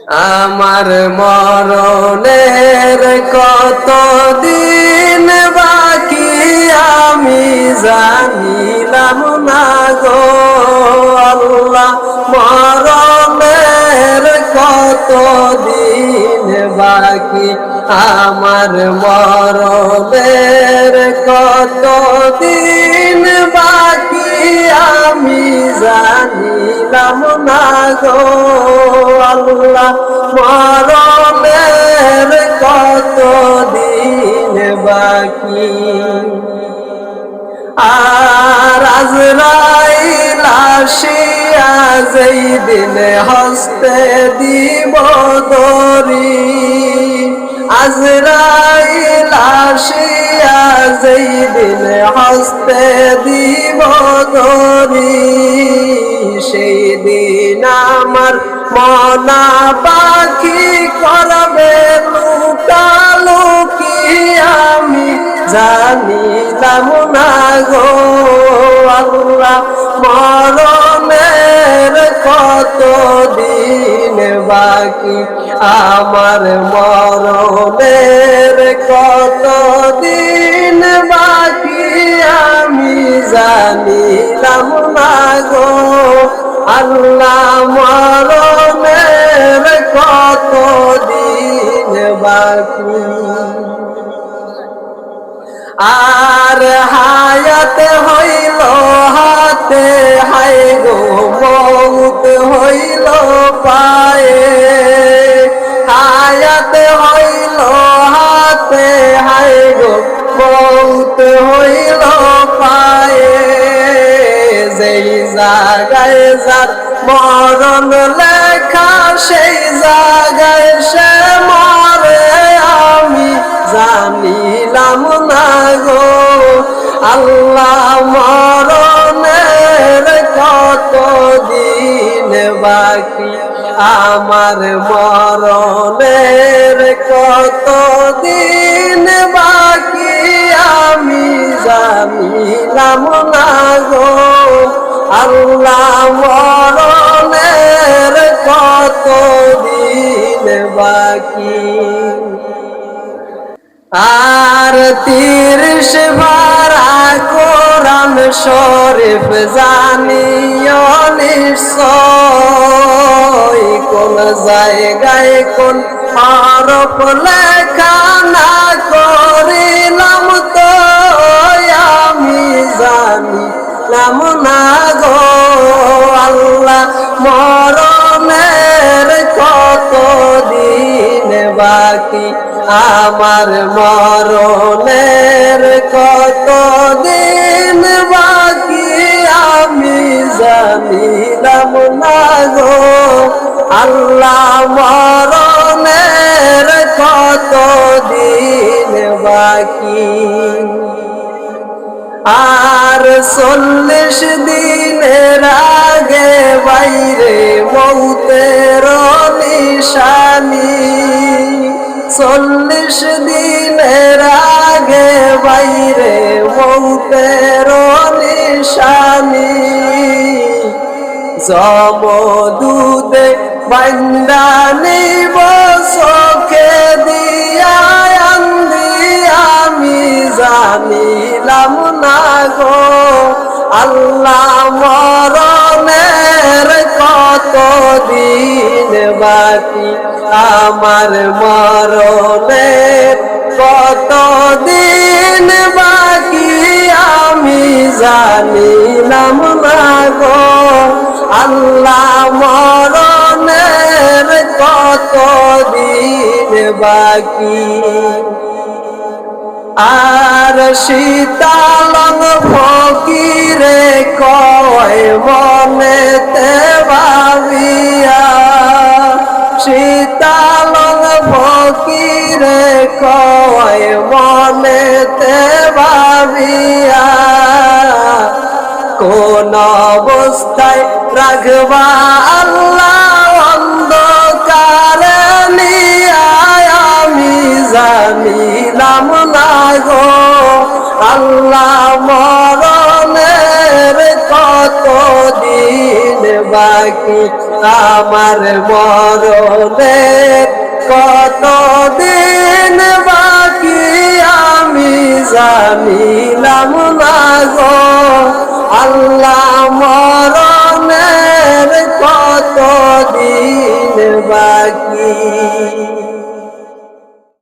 আমার মরণের কত দিন বাকি আমি জানিলাম না গো আল্লাহ। মরণের কত দিন বাকি আমার মরণের কত দিন বাকি আমি জানিলাম না গো আল্লাহ। মরণের কত দিন বাকি আর আজরাইল আসিয়া যেই দিন হস্তে দিব দরি, আজরাইল আসিয়া যেই দিন হস্তে দিব দরি, সেই দিন আমার মনা পাখি করবে লুকালুকি আমি জানিলাম না গো আল্লাহ। মরণের কত দিন বাকি আমার মরণের কত দিন বাকি আমি জানিলাম না গো আল্লাহ। মরণের কত দিন বাকি আর হায়াত হইল হাতে হাই গো মৌত হইল পায়ে, হায়াত হইল হাতে হাই গো মৌত হইল পায়ে, যেই জায়গায় যার মরণ লেখা সেই জায়গায় সে মরে আমি জানিলাম না গো আল্লাহ। মরণের কত দিন বাকি আমার মরণের কত দিন বাকি আমি জানিলাম না গো আল্লাহ। মরণের কত দিন বাকি আর 30 পারা কোরআন শরীফ জানিও নিশ্চয়, কোন জায়গায় কোন হরফ লেখা না করিলাম তো আমি জানিলাম না গো আল্লাহ। মরণের কত দিন বাকি আমার মরণের কত দিন বাকি আমি জানিলাম না গো আল্লাহ। মরণের কত দিন বাকি আর 40 দিনের আগে বাইরে মৌতের নিশানি, 40 দিনের আগে বাইরে মৌতের নিশানি, জমদূতে বান্দা নিব চোখে দিয়া আন্দি আমি জানিলাম না গো আল্লাহ। মরণের কত দিন বাকি আমার মরণের কত দিন বাকি আমি জানিলাম না গো আল্লাহ। মরণের কত দিন বাকি আর শীতালং ফকিরে কয় মনেতে ভাবিয়া, শীতালং ফকিরে কয় মনেতে ভাবিয়া, কোন অবস্থায় রাখবা আল্লাহ অন্ধকারে নিয়া আমি জানিলাম না গো আল্লাহ। মরণের কত দিন বাকি আমার মরণের কত দিন বাকি আমি জানিলাম না গো আল্লাহ মরণের কত দিন বাকি